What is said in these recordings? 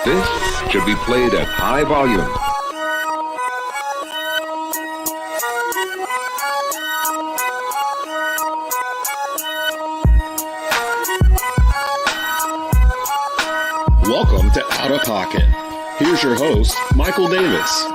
This should be played at high volume. Welcome to Outta Pocket. Here's your host, Michael Davis.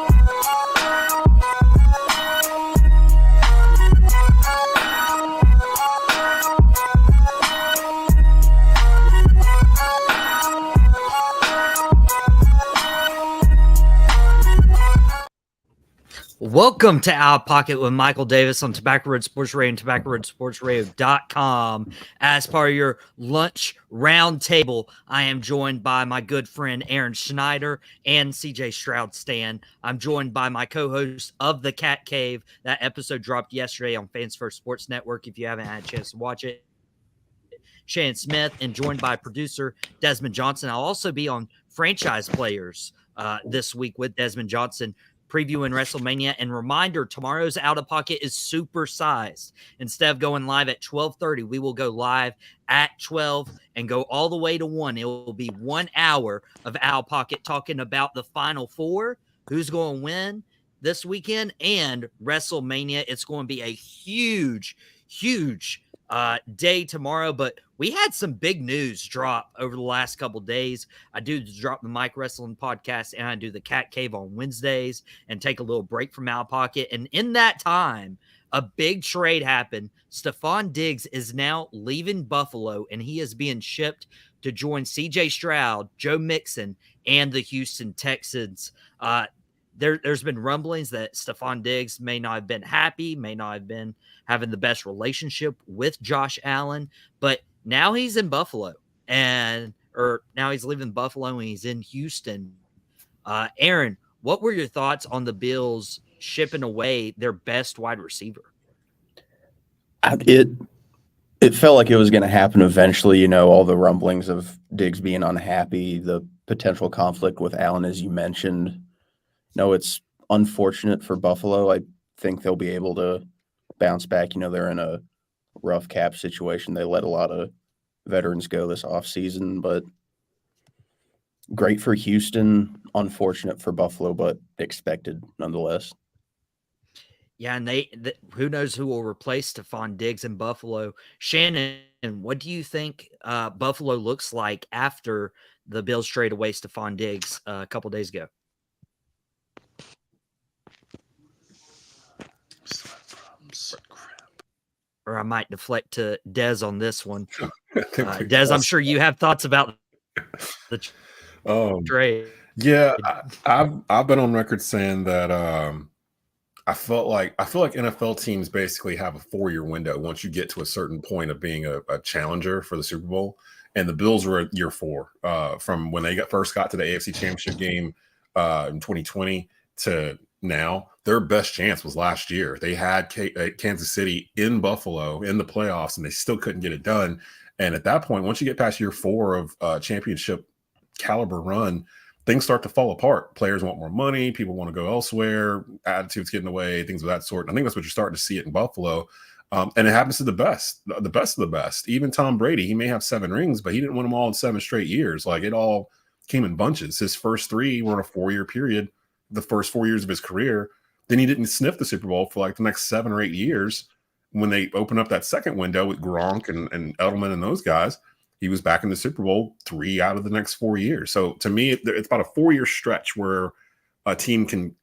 Welcome to Outta Pocket with Michael Davis on Tobacco Road Sports Radio and TobaccoRoadSportsRadio.com. As part of your lunch roundtable, I am joined by my good friend Aaron Schneider and CJ Stroud Stan. I'm joined by my co-host of The Cat Cave. That episode dropped yesterday on Fans First Sports Network if you haven't had a chance to watch it. Shannon Smith, and joined by producer Desmond Johnson. I'll also be on Franchise Players this week with Desmond Johnson, previewing WrestleMania. And reminder, tomorrow's Outta Pocket is supersized. Instead of going live at 12:30, we will go live at 12 and go all the way to 1. It will be 1 hour of Outta Pocket talking about the Final Four, who's going to win this weekend, and WrestleMania. It's going to be a huge day tomorrow, but we had some big news drop over the last couple days. I do drop the Mike Wrestling podcast, and I do the Cat Cave on Wednesdays and take a little break from Outta Pocket. And in that time, a big trade happened. Stefon Diggs is now leaving Buffalo, and he is being shipped to join CJ Stroud, Joe Mixon, and the Houston Texans. There's been rumblings that Stefon Diggs may not have been happy, may not have been having the best relationship with Josh Allen, but now he's in Buffalo, or now he's leaving Buffalo and he's in Houston. Aaron, what were your thoughts on the Bills shipping away their best wide receiver? It felt like it was going to happen eventually. You know, all the rumblings of Diggs being unhappy, the potential conflict with Allen, as you mentioned. No, it's unfortunate for Buffalo. I think they'll be able to bounce back. You know, they're in a rough cap situation. They let a lot of veterans go this offseason, but great for Houston, unfortunate for Buffalo, but expected nonetheless. Yeah, and who knows who will replace Stefon Diggs in Buffalo. Shannon, what do you think Buffalo looks like after the Bills trade away Stefon Diggs a couple days ago? Or I might deflect to Dez on this one. Dez, I'm sure you have thoughts about the trade. Yeah, I've been on record saying that I feel like NFL teams basically have a 4-year window once you get to a certain point of being a challenger for the Super Bowl. And the Bills were at year 4 from when they first got to the AFC Championship game in 2020 to now. Their best chance was last year. They had Kansas City in Buffalo in the playoffs, and they still couldn't get it done. And at that point, once you get past year 4 of championship caliber run, things start to fall apart. Players want more money. People want to go elsewhere. Attitudes get in the way, things of that sort. And I think that's what you're starting to see it in Buffalo. And it happens to the best of the best. Even Tom Brady, he may have 7 rings, but he didn't win them all in 7 straight years. Like, it all came in bunches. His first 3 were in a 4-year period, the first 4 years of his career. Then he didn't sniff the Super Bowl for like the next 7 or 8 years. When they opened up that second window with Gronk and Edelman and those guys, he was back in the Super Bowl 3 out of the next 4 years. So to me, it's about a 4-year stretch where a team can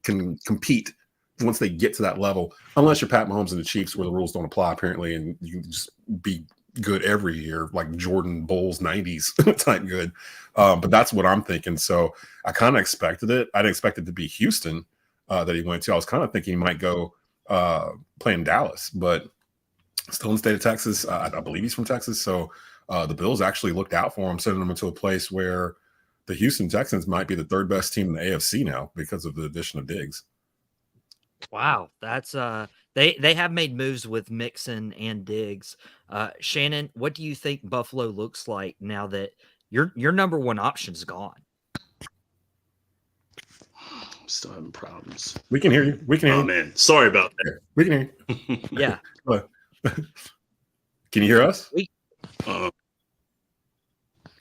compete once they get to that level, unless you're Pat Mahomes and the Chiefs, where the rules don't apply apparently, and you can just be good every year, like Jordan Bulls 90s type good. But that's what I'm thinking. So I kind of expected it. I didn't expect it to be Houston that he went to. I was kind of thinking he might go play in Dallas, but still in the state of Texas. I believe he's from Texas. So the Bills actually looked out for him, sending him into a place where the Houston Texans might be the 3rd best team in the AFC now because of the addition of Diggs. Wow, that's they have made moves with Mixon and Diggs. Shannon, what do you think Buffalo looks like now that your number one option's gone? I'm still having problems. We can hear you. We can hear you. Oh, man. Sorry about that. We can hear you. Yeah. Can you hear us?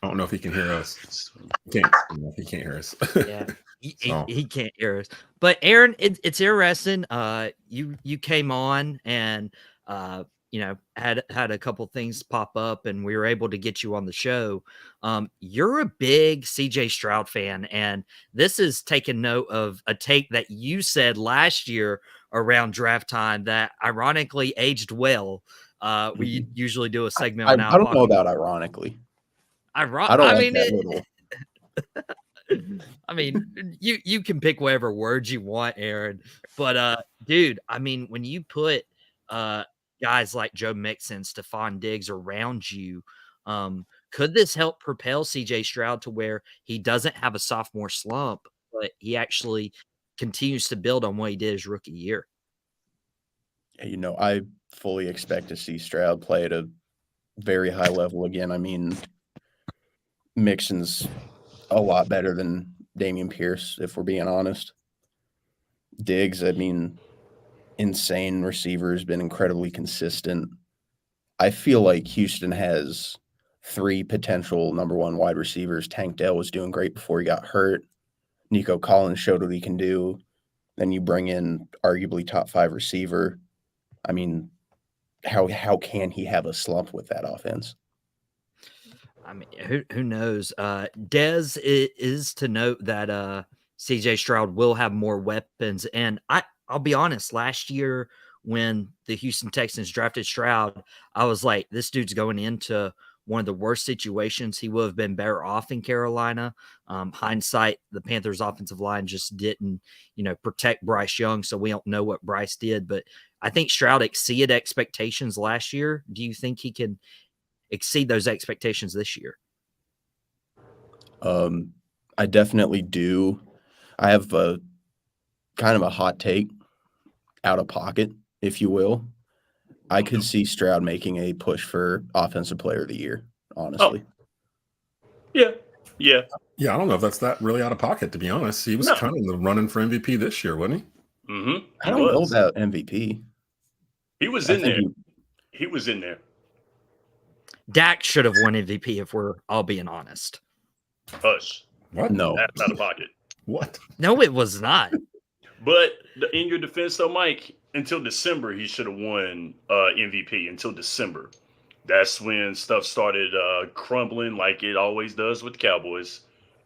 I don't know if he can hear us. He can't hear us. Yeah, he can't hear us. But Aaron, it's interesting. You came on and had a couple things pop up, and we were able to get you on the show. You're a big CJ Stroud fan, and this is taking note of a take that you said last year around draft time that ironically aged well. We usually do a segment on I don't know about ironically. I don't like that little. I mean, you can pick whatever words you want, Aaron. But dude, I mean, when you put guys like Joe Mixon, Stefon Diggs around you, could this help propel CJ Stroud to where he doesn't have a sophomore slump, but he actually continues to build on what he did his rookie year? I fully expect to see Stroud play at a very high level again. I mean, Mixon's a lot better than Dameon Pierce, if we're being honest. Diggs, I mean, insane receiver, has been incredibly consistent. I feel like Houston has 3 potential number 1 wide receivers. Tank Dell was doing great before he got hurt. Nico Collins showed what he can do. Then you bring in arguably top 5 receiver. I mean, how can he have a slump with that offense? I mean, who knows? Dez is to note that CJ Stroud will have more weapons. And I'll be honest, last year when the Houston Texans drafted Stroud, I was like, this dude's going into one of the worst situations. He would have been better off in Carolina. Hindsight, the Panthers offensive line just didn't, protect Bryce Young. So we don't know what Bryce did, but I think Stroud exceeded expectations last year. Do you think he can exceed those expectations this year? I definitely do. I have a kind of a hot take, out of pocket, if you will. I could see Stroud making a push for Offensive Player of the Year, honestly. Oh. Yeah. I don't know if that's that really out of pocket, to be honest. He was kind of in the running for MVP this year, wasn't he? Mm-hmm. I don't know about MVP. He was in there. He was in there. Dak should have won MVP if we're all being honest. Hush. What? No. That's out of pocket. What? No, it was not. But in your defense, though, Mike, until December, he should have won MVP until December. That's when stuff started crumbling like it always does with the Cowboys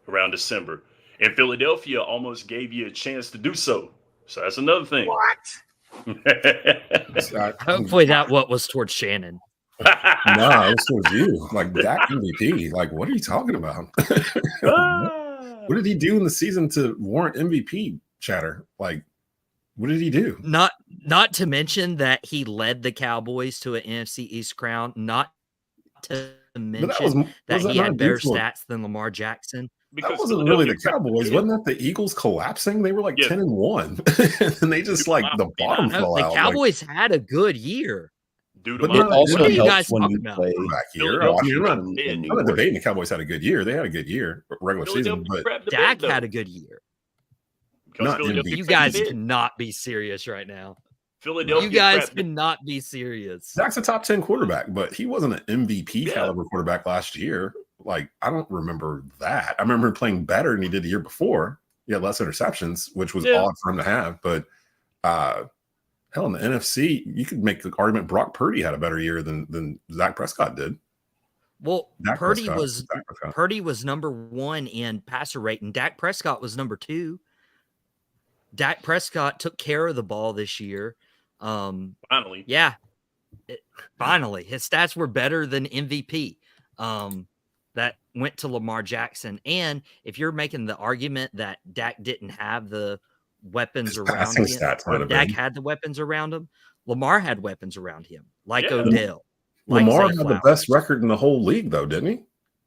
around December. And Philadelphia almost gave you a chance to do so. So that's another thing. What? Hopefully that was towards Shannon. No, it was towards you. Like, Dak MVP. Like, what are you talking about? What did he do in the season to warrant MVP chatter? Like, what did he do? Not to mention that he led the Cowboys to an NFC East crown. Not to mention that he had better stats than Lamar Jackson. Because that wasn't really the Cowboys. Wasn't that the Eagles collapsing? They were like 10-1. And they just the bottom fell out. The Cowboys had a good year. But it also what are you helps guys when talking you about? play back here. Washington and New I'm not York. debating the Cowboys had a good year. They had a good year, regular season, but Dak had a good year. not MVP. You guys cannot be serious right now. Philadelphia. You guys cannot be serious. Dak's a top 10 quarterback, but he wasn't an MVP caliber quarterback last year. Like, I don't remember that. I remember him playing better than he did the year before. He had less interceptions, which was odd for him to have. But hell, in the NFC, you could make the argument Brock Purdy had a better year than Dak Prescott did. Well, Purdy was number 1 in passer rate, and Dak Prescott was number 2. Dak Prescott took care of the ball this year. Finally. Yeah. Finally. His stats were better than MVP. That went to Lamar Jackson. And if you're making the argument that Dak didn't have the weapons around him, or Dak had the weapons around him, Lamar had weapons around him, like Odell. Lamar had the best record in the whole league, though, didn't he?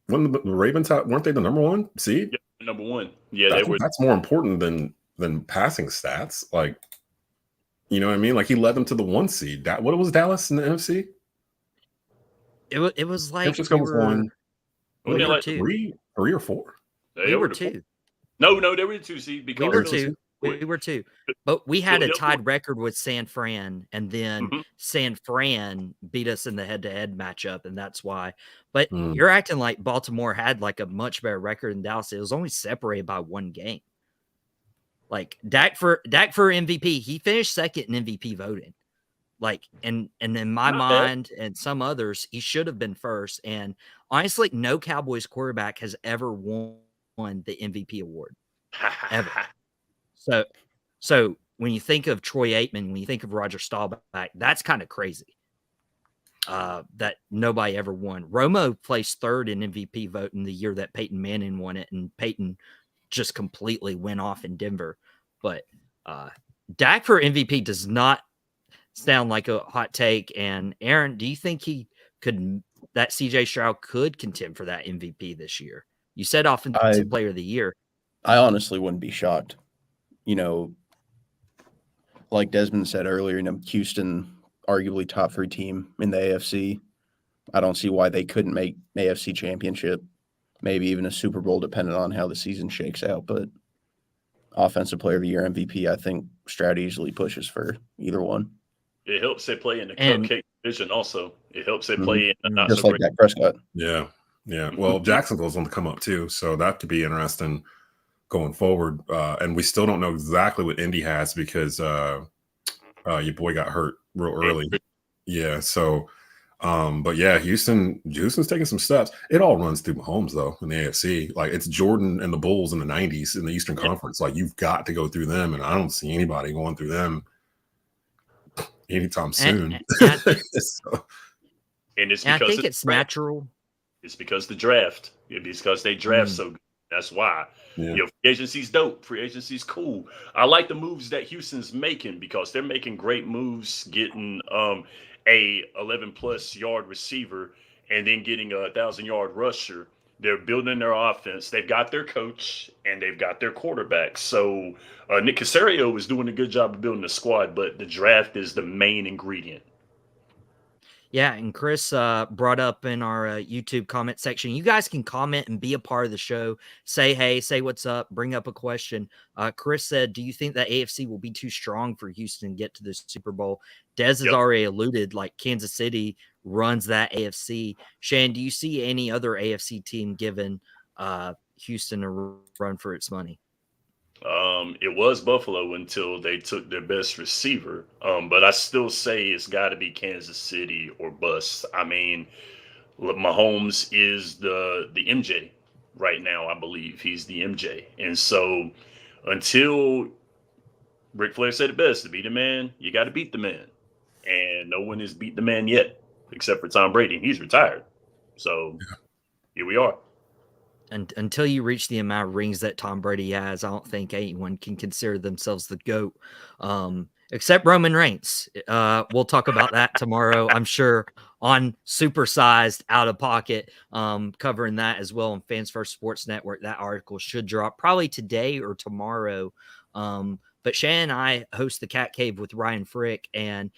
When the Ravens weren't they the number 1 seed? Yeah, number 1. Yeah, they were. That's more important than passing stats. Like, you know what I mean? Like, he led them to the 1 seed. What was Dallas in the NFC? It was like we were like 3 or 4. We were 2. No, they were the 2 seed because we were 2. We were too. But we had a Philadelphia- tied record with San Fran, and then Mhm. San Fran beat us in the head-to-head matchup, and that's why. But Mm. you're acting like Baltimore had like a much better record than Dallas. It was only separated by one game. Like Dak for MVP, he finished second in MVP voting. Like, and in my Not bad. mind and some others, he should have been first. And honestly, no Cowboys quarterback has ever won the MVP award. Ever. So when you think of Troy Aikman, when you think of Roger Staubach, that's kind of crazy. That nobody ever won. Romo placed third in MVP vote in the year that Peyton Manning won it, and Peyton just completely went off in Denver. But Dak for MVP does not sound like a hot take. And Aaron, do you think that CJ Stroud could contend for that MVP this year? You said offensive player of the year. I honestly wouldn't be shocked. You know, like Desmond said earlier, Houston, arguably top 3 team in the AFC. I don't see why they couldn't make AFC championship, maybe even a Super Bowl, depending on how the season shakes out. But offensive player of the year, MVP, I think Stroud easily pushes for either one. It helps they play in the cupcake division also. It helps they play in the not Just so like great. Dak Prescott. Yeah. Well, Jacksonville's on the come up too, so that could be interesting going forward. And we still don't know exactly what Indy has because your boy got hurt real early. Yeah. So, but yeah, Houston's taking some steps. It all runs through Mahomes though in the AFC. Like it's Jordan and the Bulls in the '90s in the Eastern Conference. Like you've got to go through them, and I don't see anybody going through them anytime soon. And it's I because think it's natural. It's because the draft. It's because they draft so good. That's why. Yeah. Free agency's dope. Free agency's cool. I like the moves that Houston's making because they're making great moves, getting a 11+ yard receiver and then getting a 1,000-yard rusher. They're building their offense. They've got their coach and they've got their quarterback. So Nick Caserio is doing a good job of building the squad, but the draft is the main ingredient. Yeah, and Chris brought up in our YouTube comment section, you guys can comment and be a part of the show. Say hey, say what's up, bring up a question. Chris said, do you think that AFC will be too strong for Houston to get to the Super Bowl? Des has already alluded, like Kansas City runs that AFC. Shannon, do you see any other AFC team giving Houston a run for its money? It was Buffalo until they took their best receiver. But I still say it's got to be Kansas City or bust. I mean, Mahomes is the MJ right now. I believe he's the MJ. And so until Ric Flair said it best, to be the man, you got to beat the man. And no one has beat the man yet, except for Tom Brady. He's retired. So here we are. And until you reach the amount of rings that Tom Brady has, I don't think anyone can consider themselves the GOAT, except Roman Reigns. We'll talk about that tomorrow, I'm sure, on Supersized Out of Pocket, covering that as well on Fans First Sports Network. That article should drop probably today or tomorrow. But Shannon and I host the Cat Cave with Ryan Frick, and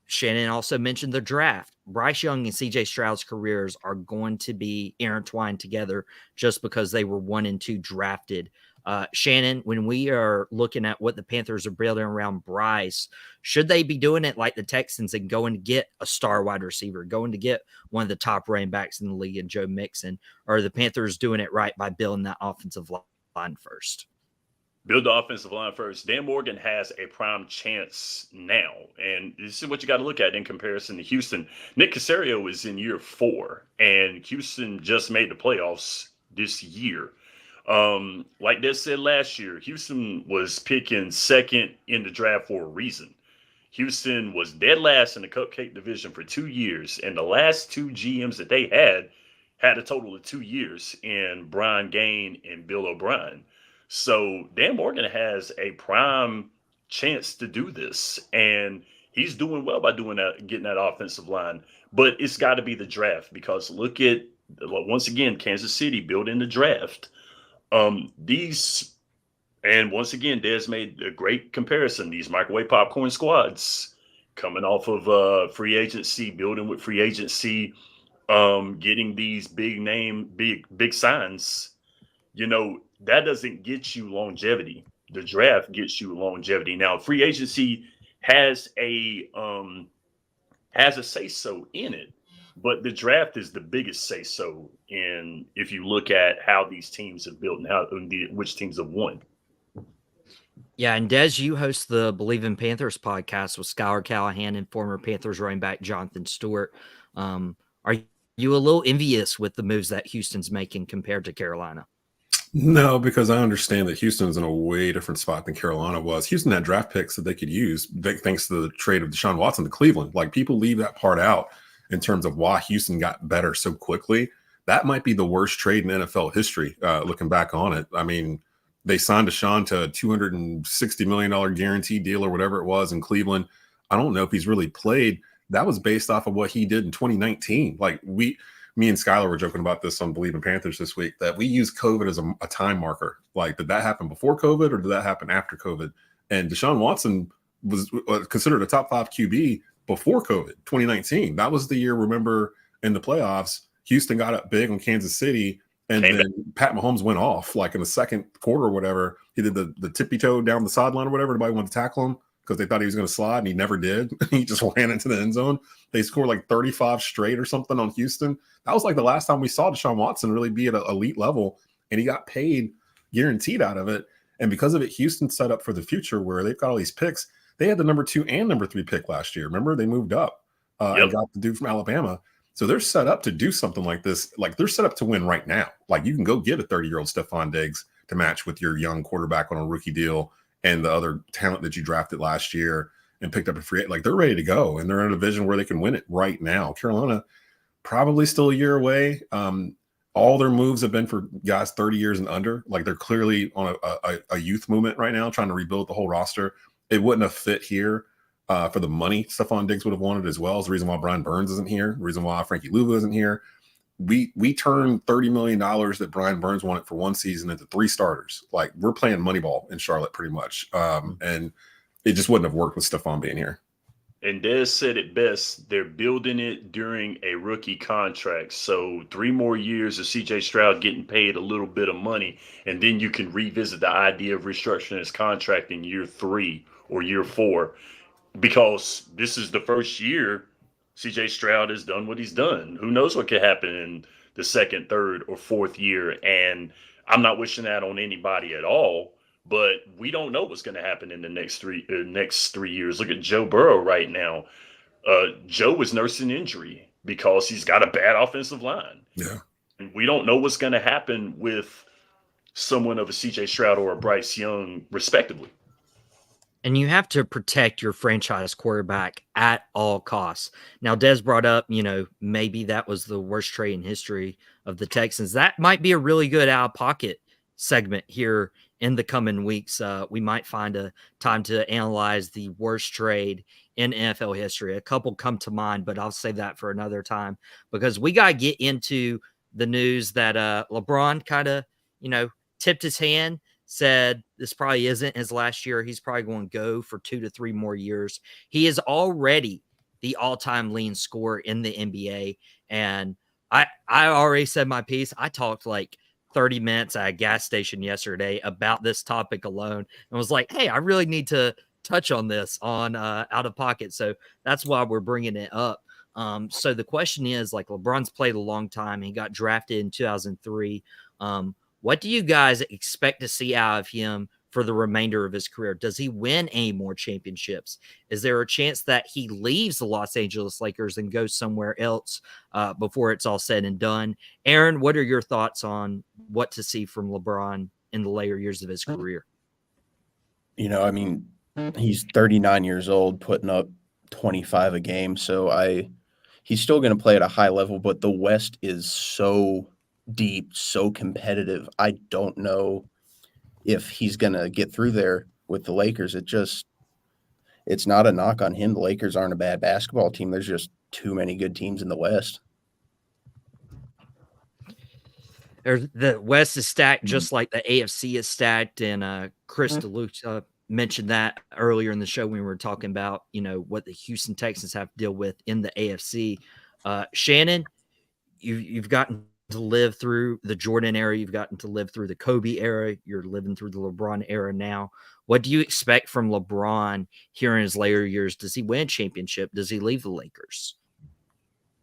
Shannon also mentioned the draft. Bryce Young and CJ Stroud's careers are going to be intertwined together just because they were 1 and 2 drafted. Shannon, when we are looking at what the Panthers are building around Bryce, should they be doing it like the Texans and going to get a star wide receiver, going to get one of the top running backs in the league and Joe Mixon? Or are the Panthers doing it right by building that offensive line first? Build the offensive line first. Dan Morgan has a prime chance now. And this is what you got to look at in comparison to Houston. Nick Caserio is in year 4, and Houston just made the playoffs this year. Like Des said last year, Houston was picking second in the draft for a reason. Houston was dead last in the Cupcake division for 2 years, and the last 2 GMs that they had a total of 2 years in Brian Gaine and Bill O'Brien. So Dan Morgan has a prime chance to do this, and he's doing well by doing that, getting that offensive line. But it's got to be the draft, because look at, once again, Kansas City building the draft. And once again, Des made a great comparison. These microwave popcorn squads coming off of free agency, building with free agency, getting these big signs. That doesn't get you longevity. The draft gets you longevity. Now, free agency has a say so in it, but the draft is the biggest say so. And if you look at how these teams have built and which teams have won. Yeah, and Des, you host the Believe in Panthers podcast with Skylar Callahan and former Panthers running back Jonathan Stewart. Are you a little envious with the moves that Houston's making compared to Carolina? No, because I understand that Houston's in a way different spot than Carolina was. Houston had draft picks that they could use thanks to the trade of Deshaun Watson to Cleveland. Like, people leave that part out in terms of why Houston got better so quickly. That might be the worst trade in NFL history, looking back on it. I mean, they signed Deshaun to a $260 million guaranteed deal or whatever it was in Cleveland. I don't know if he's really played. That was based off of what he did in 2019. Like, me and Skylar were joking about this on Believe in Panthers this week, that we use COVID as a time marker. Like, did that happen before COVID or did that happen after COVID? And Deshaun Watson was considered a top 5 QB before COVID, 2019. That was the year, remember, in the playoffs, Houston got up big on Kansas City, and then Pat Mahomes went off like in the second quarter or whatever. He did the tippy toe down the sideline or whatever. Nobody wanted to tackle him because they thought he was going to slide, and he never did. He just ran into the end zone. They scored like 35 straight or something on Houston. That was like the last time we saw Deshaun Watson really be at an elite level, and he got paid guaranteed out of it. And because of it, Houston set up for the future where they've got all these picks. They had the number 2 and number 3 pick last year. Remember, they moved up and got the dude from Alabama. So they're set up to do something like this. Like, they're set up to win right now. Like, you can go get a 30-year-old Stefon Diggs to match with your young quarterback on a rookie deal and the other talent that you drafted last year and picked up a free. Like, they're ready to go, and they're in a division where they can win it right now. Carolina, probably still a year away. All their moves have been for guys 30 years and under. Like, they're clearly on a youth movement right now, trying to rebuild the whole roster. It wouldn't have fit here for the money Stefon Diggs would have wanted as well. Is the reason why Brian Burns isn't here, the reason why Frankie Louva isn't here. We turned $30 million that Brian Burns wanted for one season into 3 starters. Like, we're playing Moneyball in Charlotte pretty much. And it just wouldn't have worked with Stefon being here. And Des said it best. They're building it during a rookie contract. So 3 more years of CJ Stroud getting paid a little bit of money, and then you can revisit the idea of restructuring his contract in year 3 or year 4, because this is the first year CJ Stroud has done what he's done. Who knows what could happen in the 2nd, 3rd, or 4th year. And I'm not wishing that on anybody at all. But we don't know what's going to happen in the next three years. Look at Joe Burrow right now. Joe was nursing injury because he's got a bad offensive line. Yeah. And we don't know what's going to happen with someone of a CJ Stroud or a Bryce Young, respectively. And you have to protect your franchise quarterback at all costs. Now, Des brought up, maybe that was the worst trade in history of the Texans. That might be a really good out-of-pocket segment here in the coming weeks. We might find a time to analyze the worst trade in NFL history. A couple come to mind, but I'll save that for another time, because we got to get into the news that LeBron kind of, tipped his hand, said this probably isn't his last year. He's probably going to go for 2 to 3 more years. He is already the all-time leading scorer in the NBA. And I already said my piece. I talked like 30 minutes at a gas station yesterday about this topic alone and was like, hey, I really need to touch on this on Out of Pocket. So that's why we're bringing it up. So the question is, like, LeBron's played a long time. He got drafted in 2003. What do you guys expect to see out of him for the remainder of his career? Does he win any more championships? Is there a chance that he leaves the Los Angeles Lakers and goes somewhere else before it's all said and done? Aaron, what are your thoughts on what to see from LeBron in the later years of his career? He's 39 years old, putting up 25 a game. So he's still going to play at a high level, but the West is so deep, so competitive. I don't know if he's going to get through there with the Lakers. It's not a knock on him. The Lakers aren't a bad basketball team. There's just too many good teams in the West. The West is stacked just like the AFC is stacked. And Chris DeLuca mentioned that earlier in the show when we were talking about, what the Houston Texans have to deal with in the AFC. Shannon, you've gotten to live through the Jordan era. You've gotten to live through the Kobe era. You're living through the LeBron era now. What do you expect from LeBron here in his later years? Does he win a championship? Does he leave the Lakers?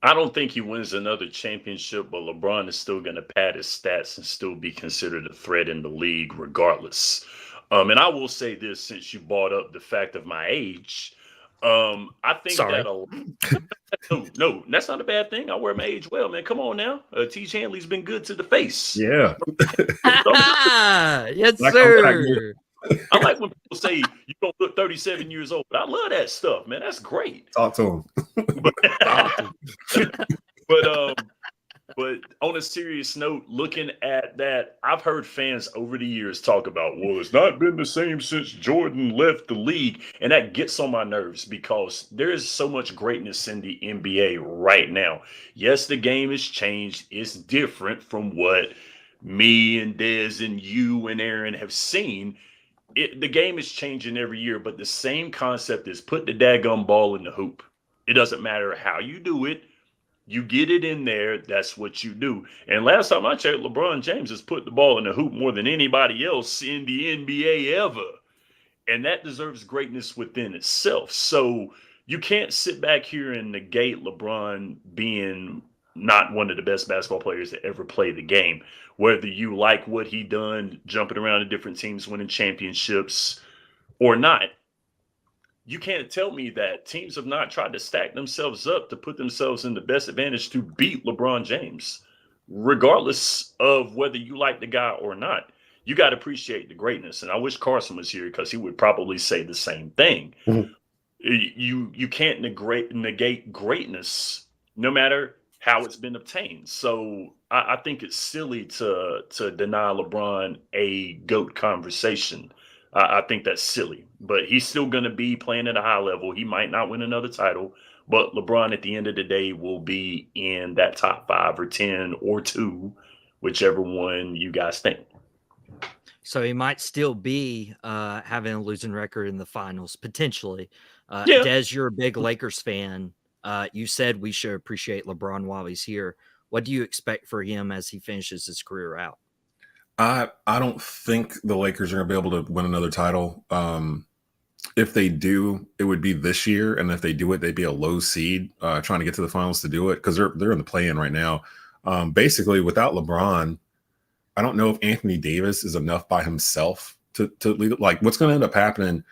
I don't think he wins another championship, but LeBron is still going to pad his stats and still be considered a threat in the league regardless. And I will say this, since you brought up the fact of my age, I think Sorry. no, that's not a bad thing. I wear my age well, man. Come on now. T. Hanley's been good to the face. Yeah. Yes, Like, sir. I like when people say you don't look 37 years old. I love that stuff, man. That's great. Talk to him. But on a serious note, looking at that, I've heard fans over the years talk about, well, it's not been the same since Jordan left the league. And that gets on my nerves because there is so much greatness in the NBA right now. Yes, the game has changed. It's different from what me and Dez and you and Aaron have seen. The game is changing every year, but the same concept is put the daggum ball in the hoop. It doesn't matter how you do it. You get it in there, that's what you do. And last time I checked, LeBron James has put the ball in the hoop more than anybody else in the NBA ever. And that deserves greatness within itself. So you can't sit back here and negate LeBron being not one of the best basketball players to ever play the game. Whether you like what he done, jumping around to different teams, winning championships or not, you can't tell me that teams have not tried to stack themselves up to put themselves in the best advantage to beat LeBron James, regardless of whether you like the guy or not. You got to appreciate the greatness. And I wish Carson was here because he would probably say the same thing. Mhm. You can't negate greatness no matter how it's been obtained. So I think it's silly to deny LeBron a GOAT conversation. I think that's silly, but he's still going to be playing at a high level. He might not win another title, but LeBron at the end of the day will be in that top 5 or 10 or 2, whichever one you guys think. So he might still be having a losing record in the finals, potentially. Yeah. Des, you're a big Lakers fan. You said we should appreciate LeBron while he's here. What do you expect for him as he finishes his career out? I don't think the Lakers are going to be able to win another title. If they do, it would be this year, and if they do it, they'd be a low seed trying to get to the finals to do it because they're in the play-in right now. Basically, without LeBron, I don't know if Anthony Davis is enough by himself to lead it. Like, what's going to end up happening?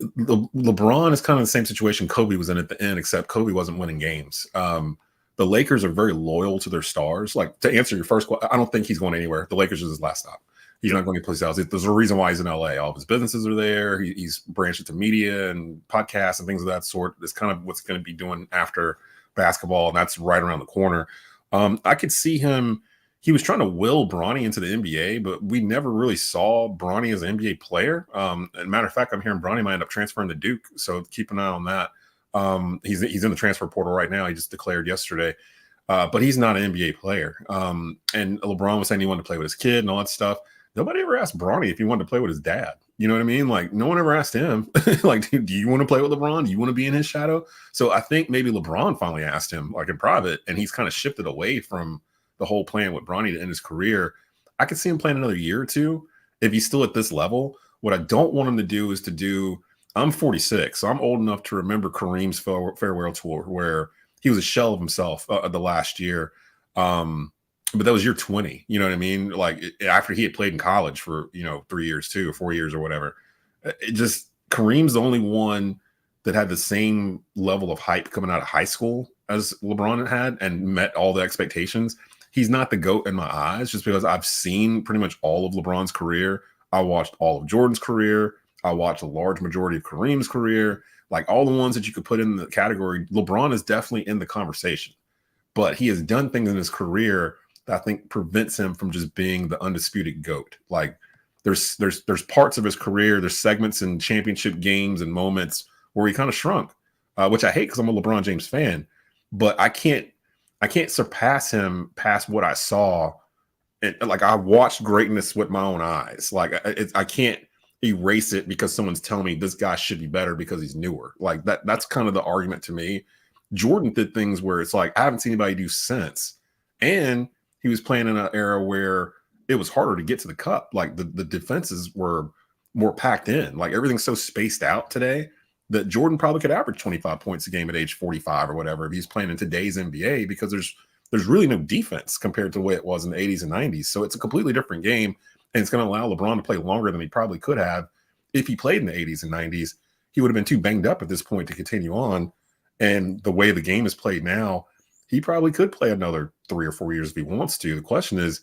LeBron is kind of the same situation Kobe was in at the end, except Kobe wasn't winning games. The Lakers are very loyal to their stars. Like, to answer your first question, I don't think he's going anywhere. The Lakers is his last stop. He's not going to place else. There's a reason why he's in LA. All of his businesses are there. He's branched into media and podcasts and things of that sort. That's kind of what's going to be doing after basketball, and that's right around the corner. I could see him. He was trying to will Bronny into the NBA, but we never really saw Bronny as an NBA player. As a matter of fact, I'm hearing Bronny might end up transferring to Duke, so keep an eye on that. He's in the transfer portal right now. He just declared yesterday, but he's not an NBA player. And LeBron was saying he wanted to play with his kid and all that stuff. Nobody ever asked Bronny if he wanted to play with his dad. You know what I mean? Like, no one ever asked him, like, do you want to play with LeBron? Do you want to be in his shadow? So I think maybe LeBron finally asked him, like, in private, and he's kind of shifted away from the whole plan with Bronny to end his career. I could see him playing another year or two if he's still at this level. What I don't want him to do is I'm 46, so I'm old enough to remember Kareem's farewell tour where he was a shell of himself the last year. But that was year 20, you know what I mean? Like, after he had played in college for, 3 years too, or 4 years or whatever. Kareem's the only one that had the same level of hype coming out of high school as LeBron had and met all the expectations. He's not the GOAT in my eyes just because I've seen pretty much all of LeBron's career. I watched all of Jordan's career. I watched a large majority of Kareem's career. Like, all the ones that you could put in the category, LeBron is definitely in the conversation. But he has done things in his career that I think prevents him from just being the undisputed GOAT. Like, there's parts of his career, there's segments in championship games and moments where he kind of shrunk, which I hate because I'm a LeBron James fan. But I can't surpass him past what I saw. Like, I watched greatness with my own eyes. Like, I can't erase it because someone's telling me this guy should be better because he's newer. Like, that's kind of the argument to me. Jordan did things where it's like, I haven't seen anybody do since. And he was playing in an era where it was harder to get to the cup. Like the defenses were more packed in. Like everything's so spaced out today that Jordan probably could average 25 points a game at age 45 or whatever if he's playing in today's NBA, because there's really no defense compared to the way it was in the 80s and 90s. So it's a completely different game, and it's going to allow LeBron to play longer than he probably could have if he played in the 80s and 90s. He would have been too banged up at this point to continue on. And the way the game is played now, he probably could play another 3 or 4 years if he wants to. The question is,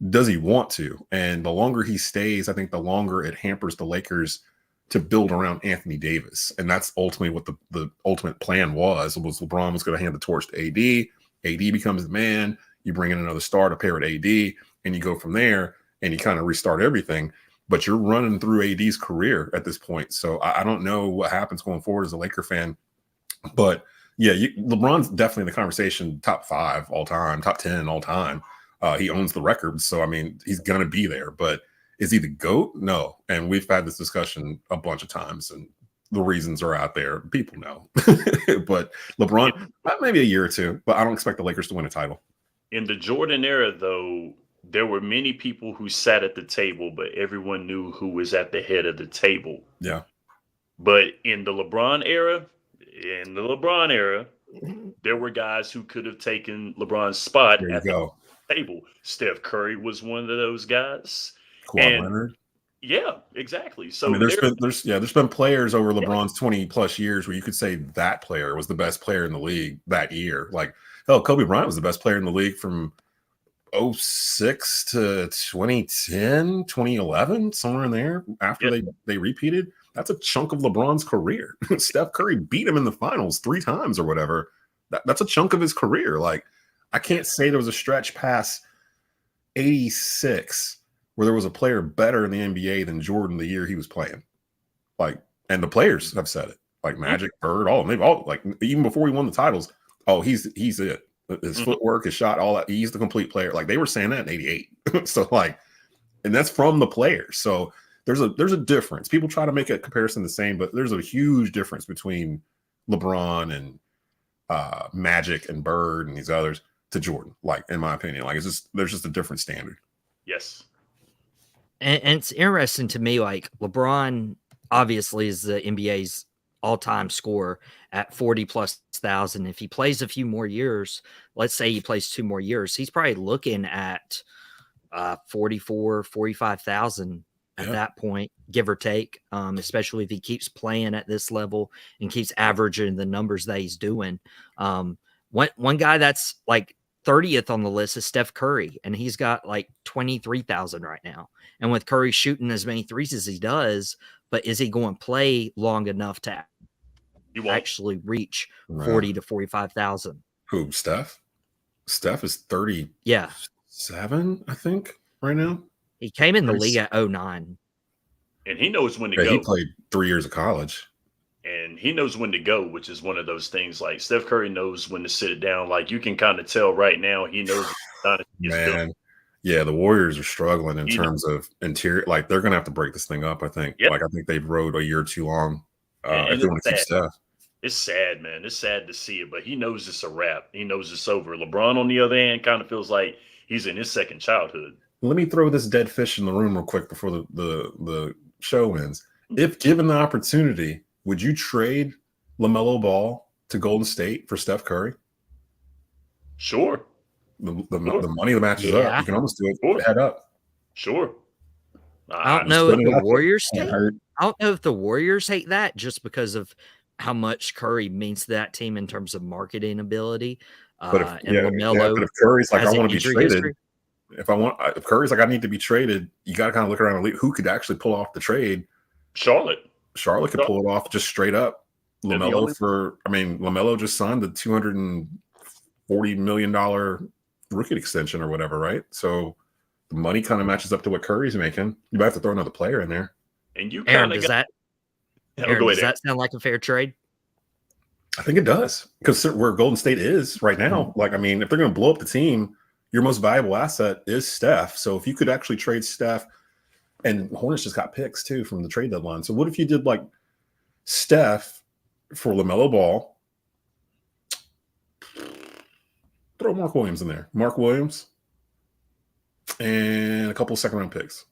does he want to? And the longer he stays, I think the longer it hampers the Lakers to build around Anthony Davis. And that's ultimately what the ultimate plan was LeBron was going to hand the torch to AD. AD becomes the man. You bring in another star to pair with AD, and you go from there, and you kind of restart everything. But you're running through AD's career at this point. So I don't know what happens going forward as a Laker fan. But yeah, LeBron's definitely in the conversation, top 5 all time, top 10 all time. He owns the record. So, I mean, he's going to be there. But is he the GOAT? No. And we've had this discussion a bunch of times, and the reasons are out there. People know. But LeBron, maybe a year or two, but I don't expect the Lakers to win a title. In the Jordan era, though, there were many people who sat at the table, but everyone knew who was at the head of the table. Yeah. But in the LeBron era, there were guys who could have taken LeBron's spot at the table. Steph Curry was one of those guys. Kawhi Leonard. Yeah, exactly. So I mean, there's been players over LeBron's 20 plus years where you could say that player was the best player in the league that year. Like, hell, Kobe Bryant was the best player in the league from 06 to 2010, 2011, somewhere in there after they repeated. That's a chunk of LeBron's career. Steph Curry beat him in the finals 3 times or whatever. That's a chunk of his career. Like, I can't say there was a stretch past 86 where there was a player better in the NBA than Jordan the year he was playing. Like, and the players have said it. Like Magic, Bird, they've all, like, even before he won the titles, he's it. His footwork, his shot, all that. He's the complete player. Like, they were saying that in 88. So, like, and that's from the players. So there's a difference. People try to make a comparison the same, but there's a huge difference between LeBron and Magic and Bird and these others to Jordan. Like, in my opinion, like, there's just a different standard. Yes. And it's interesting to me, like, LeBron obviously is the NBA's all-time scorer at 40,000+. If he plays a few more years, let's say he plays 2 more years, he's probably looking at 45,000 at that point, give or take, especially if he keeps playing at this level and keeps averaging the numbers that he's doing. One guy that's like 30th on the list is Steph Curry, and he's got like 23,000 right now. And with Curry shooting as many threes as he does, but is he going to play long enough to actually reach 40 to 45,000? Who, Steph? Steph is 37, I think, right now. He came in the league at 09. And he knows when to go. He played 3 years of college. And he knows when to go, which is one of those things. Like, Steph Curry knows when to sit it down. Like, you can kind of tell right now he knows. Man, yeah, the Warriors are struggling in terms of interior. Like, they're going to have to break this thing up, I think. Yep. Like, I think they've rode a year too long. If they want to keep Steph. It's sad, man. It's sad to see it, but he knows it's a wrap. He knows it's over. LeBron, on the other hand, kind of feels like he's in his second childhood. Let me throw this dead fish in the room real quick before the show ends. If given the opportunity, would you trade LaMelo Ball to Golden State for Steph Curry? Sure. The money that matches up. You can almost do it head up. Sure. I don't know if the Warriors I don't know if the Warriors hate that just because of how much Curry means to that team in terms of marketing ability. But if Curry's like, I want to be traded. history. If Curry's like, I need to be traded, you got to kind of look around and who could actually pull off the trade. Charlotte could pull it off just straight up. LaMelo just signed the $240 million rookie extension or whatever, right? So the money kind of matches up to what Curry's making. You might have to throw another player in there. And you kind of does that sound like a fair trade? I think it does, because where Golden State is right now, like, I mean, if they're going to blow up the team, your most valuable asset is Steph. So if you could actually trade Steph, and Hornets just got picks too from the trade deadline. So what if you did like Steph for LaMelo Ball? Throw Mark Williams in there. Mark Williams, and a couple of second-round picks.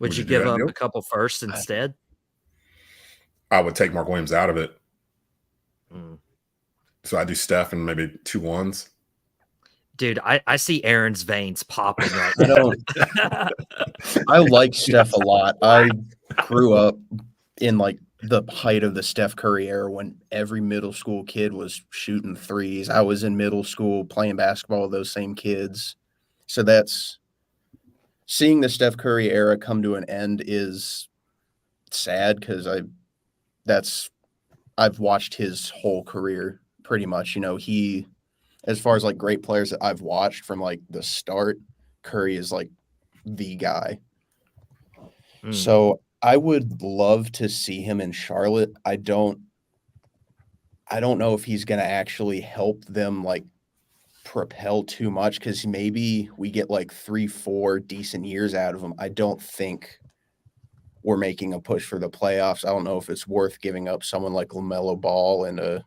Would you do give that up deal? a couple first instead? I would take Mark Williams out of it. Mm. So I do Steph and maybe 2 1s. Dude, I see Aaron's veins popping right I now. don't. I like Steph a lot. I grew up in like the height of the Steph Curry era when every middle school kid was shooting threes. I was in middle school playing basketball with those same kids. So that's seeing the Steph Curry era come to an end is sad because I've watched his whole career pretty much. You know, as far as like great players that I've watched from like the start, Curry is like the guy. Mm. So I would love to see him in Charlotte. I don't know if he's going to actually help them like propel too much because maybe we get like 3-4 decent years out of him. I don't think we're making a push for the playoffs. I don't know if it's worth giving up someone like LaMelo Ball and a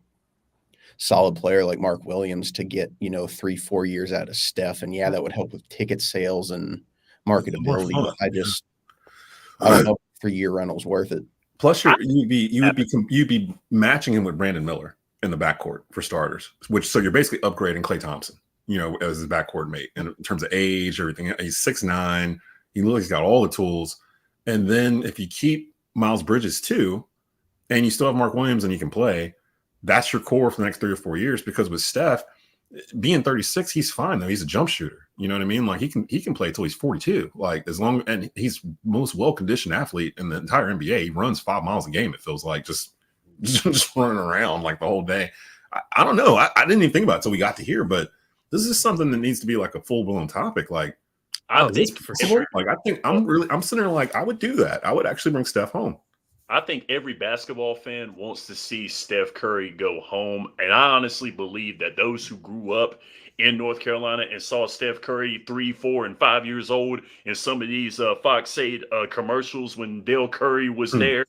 solid player like Mark Williams to get, 3-4 years out of Steph. And yeah, that would help with ticket sales and marketability. But I don't know if 3-year rental's worth it. Plus, you'd be matching him with Brandon Miller in the backcourt for starters. So you're basically upgrading Klay Thompson, as his backcourt mate. And in terms of age, everything, he's 6'9". He looks like he's got all the tools. And then if you keep Miles Bridges too, and you still have Mark Williams and you can play, that's your core for the next 3 or 4 years. Because with Steph being 36, he's fine though. He's a jump shooter. You know what I mean? Like he can play till he's 42. Like and he's most well-conditioned athlete in the entire NBA. He runs 5 miles a game. It feels like just running around like the whole day. I don't know. I didn't even think about it until we got to here, but this is something that needs to be like a full-blown topic. Like, I think for sure. Like I'm sitting there like I would do that. I would actually bring Steph home. I think every basketball fan wants to see Steph Curry go home. And I honestly believe that those who grew up in North Carolina and saw Steph Curry 3, 4, and 5 years old in some of these Fox 8 commercials when Dale Curry was there,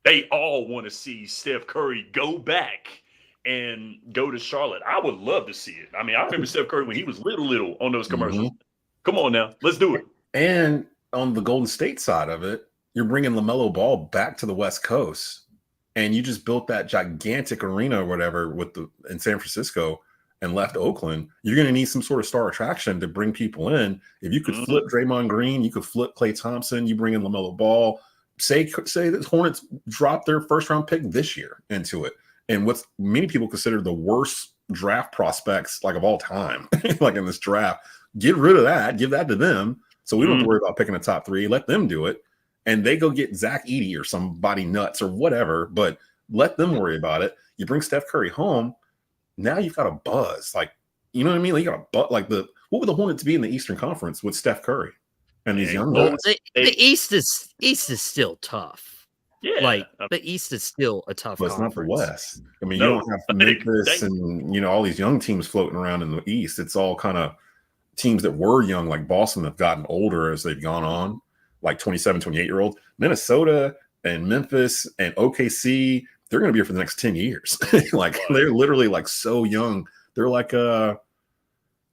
they all want to see Steph Curry go back and go to Charlotte. I would love to see it. I mean, I remember Steph Curry when he was little on those commercials. Mm-hmm. Come on now, let's do it. And on the Golden State side of it, you're bringing LaMelo Ball back to the West Coast, and you just built that gigantic arena or whatever in San Francisco and left Oakland. You're going to need some sort of star attraction to bring people in. If you could flip Draymond Green, you could flip Klay Thompson, you bring in LaMelo Ball. Say the Hornets drop their first-round pick this year into it, and what many people consider the worst draft prospects like of all time, like in this draft. Get rid of that, give that to them, so we don't have to worry about picking a top 3. Let them do it, and they go get Zach Edey or somebody nuts or whatever, but let them worry about it. You bring Steph Curry home, now you've got a buzz. Like, you know what I mean? Like you got a buzz. Like what would the Hornets be in the Eastern Conference with Steph Curry and these young guys? The East is still tough. Yeah, like the East is still a tough but it's conference. not the West. I mean, you don't have Memphis and all these young teams floating around in the East. It's all kind of teams that were young, like Boston, have gotten older as they've gone on, like 27, 28-year-olds. Minnesota and Memphis and OKC, they're going to be here for the next 10 years. Like they're literally like so young. They're like Purdue.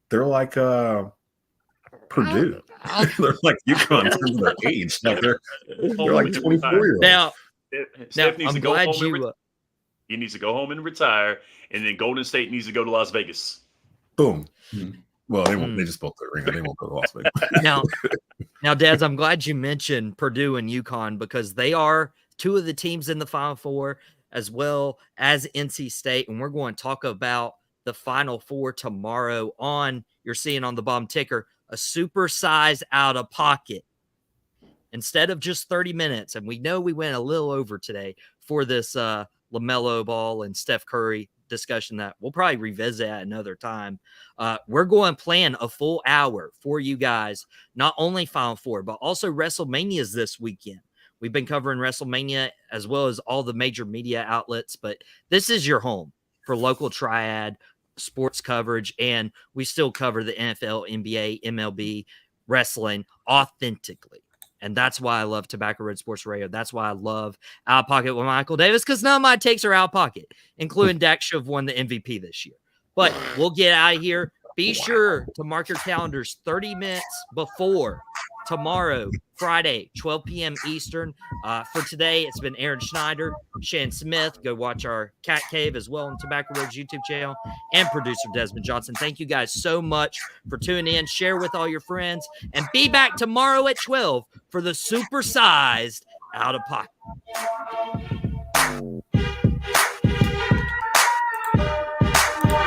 They're like UConn in terms of their age. Like they're like 24-year-olds. Now Steph needs I'm to go glad home he needs to go home and retire, and then Golden State needs to go to Las Vegas. Boom. Well, they won't. They just built the arena. They won't go to Las Vegas. Now, Dads, I'm glad you mentioned Purdue and UConn because they are 2 of the teams in the Final Four, as well as NC State, and we're going to talk about the Final Four tomorrow on. You're seeing on the bottom ticker a supersized out of pocket instead of just 30 minutes, and we know we went a little over today for this LaMelo Ball and Steph Curry discussion that we'll probably revisit at another time. We're going to plan a full hour for you guys, not only Final Four, but also WrestleMania's this weekend. We've been covering WrestleMania as well as all the major media outlets, but this is your home for local triad sports coverage, and we still cover the NFL, NBA, MLB, wrestling authentically. And that's why I love Tobacco Road Sports Radio. That's why I love Out of Pocket with Michael Davis, because none of my takes are out of pocket, including Dak should have won the MVP this year. But we'll get out of here. Be sure to mark your calendars 30 minutes before tomorrow, Friday, 12 p.m. Eastern. For today, it's been Aaron Schneider, Shannon Smith. Go watch our Cat Cave as well on Tobacco Road's YouTube channel, and producer Desmond Johnson. Thank you guys so much for tuning in. Share with all your friends, and be back tomorrow at 12 for the supersized Out of Pocket.